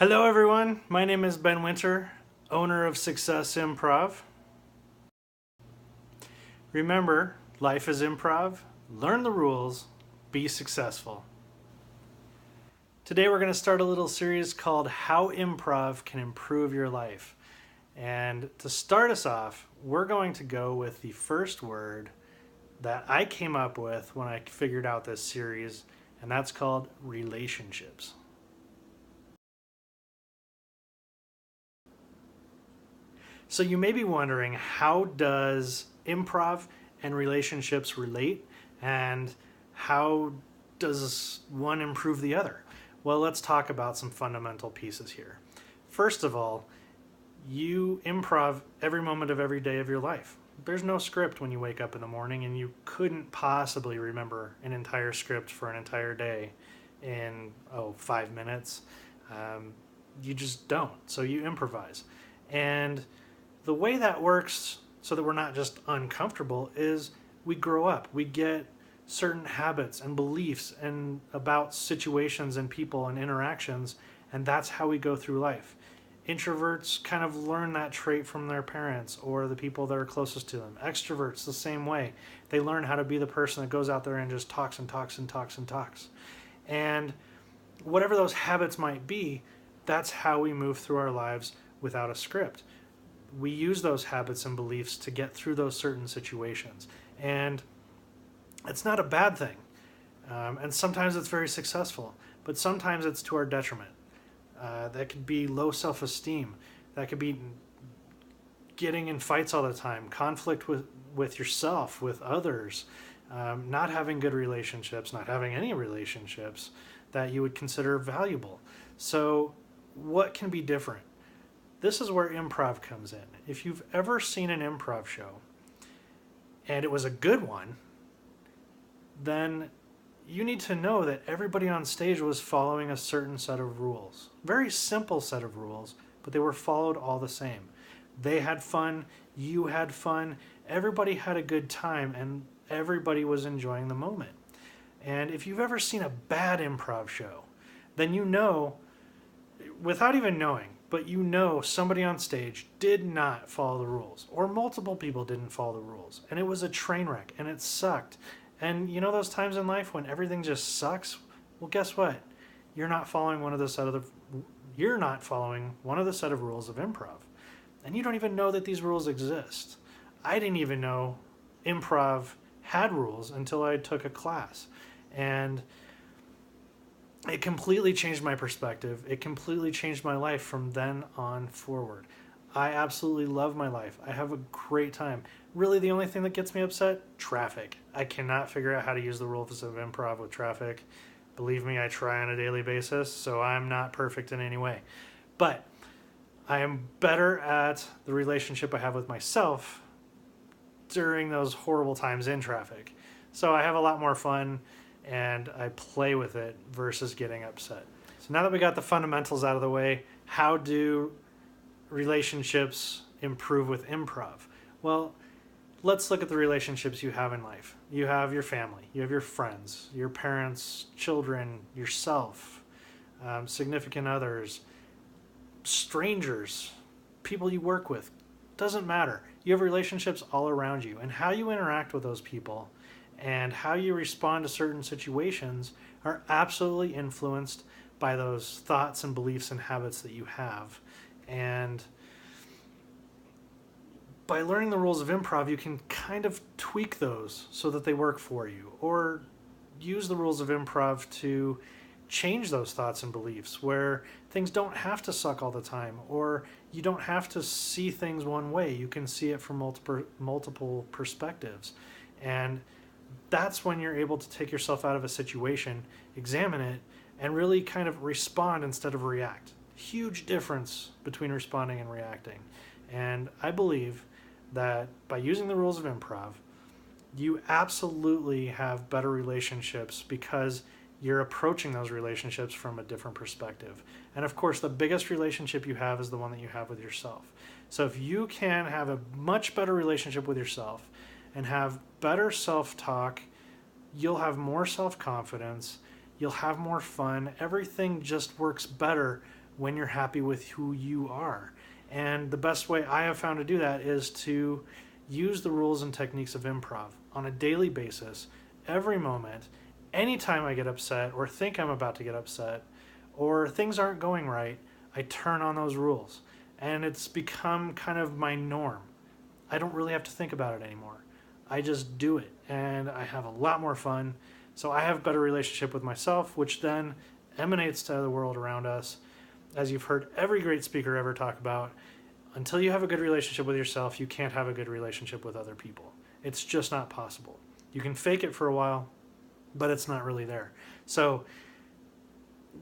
Hello, everyone. My name is Ben Winter, owner of Success Improv. Remember, life is improv. Learn the rules. Be successful. Today, we're going to start a little series called How Improv Can Improve Your Life. And to start us off, we're going to go with the first word that I came up with when I figured out this series, and that's called relationships. So you may be wondering, how does improv and relationships relate, and how does one improve the other? Well, let's talk about some fundamental pieces here. First of all, you improv every moment of every day of your life. There's no script when you wake up in the morning, and you couldn't possibly remember an entire script for an entire day in 5 minutes. You just don't. So you improvise. And the way that works, so that we're not just uncomfortable, is we grow up. We get certain habits and beliefs and about situations and people and interactions, and that's how we go through life. Introverts kind of learn that trait from their parents or the people that are closest to them. Extroverts, the same way. They learn how to be the person that goes out there and just talks and talks and talks and talks. And whatever those habits might be, that's how we move through our lives without a script. We use those habits and beliefs to get through those certain situations. And it's not a bad thing. And sometimes it's very successful, but sometimes it's to our detriment. That could be low self-esteem. That could be getting in fights all the time, conflict with yourself, with others, not having good relationships, not having any relationships that you would consider valuable. So what can be different? This is where improv comes in. If you've ever seen an improv show and it was a good one, then you need to know that everybody on stage was following a certain set of rules. Very simple set of rules, but they were followed all the same. They had fun, you had fun, everybody had a good time, and everybody was enjoying the moment. And if you've ever seen a bad improv show, then you know, without even knowing, but you know somebody on stage did not follow the rules, or multiple people didn't follow the rules, and it was a train wreck, and it sucked. And you know those times in life when everything just sucks? Well, guess what? You're not following one of the set of rules of improv, and you don't even know that these rules exist. I didn't even know improv had rules until I took a class, and it completely changed my perspective. It completely changed my life from then on forward. I absolutely love my life. I have a great time. Really, the only thing that gets me upset? Traffic. I cannot figure out how to use the rules of improv with traffic. Believe me, I try on a daily basis, so I'm not perfect in any way. But I am better at the relationship I have with myself during those horrible times in traffic. So I have a lot more fun, and I play with it versus getting upset. So now that we got the fundamentals out of the way, how do relationships improve with improv? Well, let's look at the relationships you have in life. You have your family, you have your friends, your parents, children, yourself, significant others, strangers, people you work with. Doesn't matter. You have relationships all around you, and how you interact with those people and how you respond to certain situations are absolutely influenced by those thoughts and beliefs and habits that you have. And by learning the rules of improv, you can kind of tweak those so that they work for you, or use the rules of improv to change those thoughts and beliefs where things don't have to suck all the time, or you don't have to see things one way. You can see it from multiple perspectives. And that's when you're able to take yourself out of a situation, examine it, and really kind of respond instead of react. Huge difference between responding and reacting. And I believe that by using the rules of improv, you absolutely have better relationships because you're approaching those relationships from a different perspective. And of course, the biggest relationship you have is the one that you have with yourself. So if you can have a much better relationship with yourself and have better self-talk, you'll have more self-confidence, you'll have more fun, everything just works better when you're happy with who you are. And the best way I have found to do that is to use the rules and techniques of improv on a daily basis, every moment, anytime I get upset or think I'm about to get upset or things aren't going right, I turn on those rules. And it's become kind of my norm. I don't really have to think about it anymore. I just do it, and I have a lot more fun. So I have a better relationship with myself, which then emanates to the world around us. As you've heard every great speaker ever talk about, until you have a good relationship with yourself, you can't have a good relationship with other people. It's just not possible. You can fake it for a while, but it's not really there. So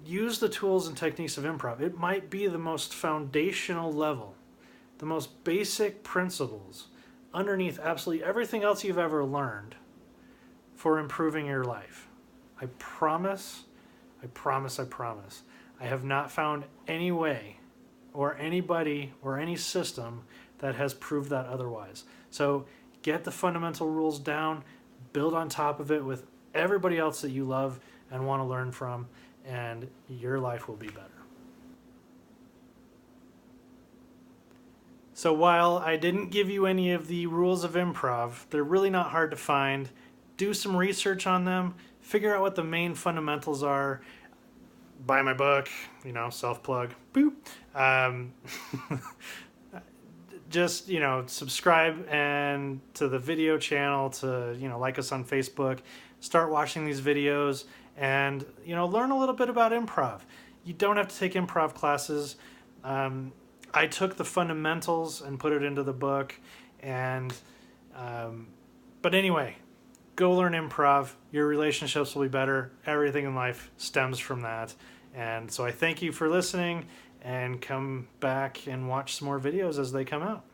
use the tools and techniques of improv. It might be the most foundational level, the most basic principles underneath absolutely everything else you've ever learned for improving your life. I promise, I promise, I promise. I have not found any way or anybody or any system that has proved that otherwise. So get the fundamental rules down, build on top of it with everybody else that you love and want to learn from, and your life will be better. So while I didn't give you any of the rules of improv, they're really not hard to find. Do some research on them, figure out what the main fundamentals are. Buy my book, self-plug, boop. Just, subscribe and to the video channel, to, like us on Facebook, start watching these videos and, learn a little bit about improv. You don't have to take improv classes. I took the fundamentals and put it into the book, and, but anyway, go learn improv. Your relationships will be better. Everything in life stems from that. And so I thank you for listening, and come back and watch some more videos as they come out.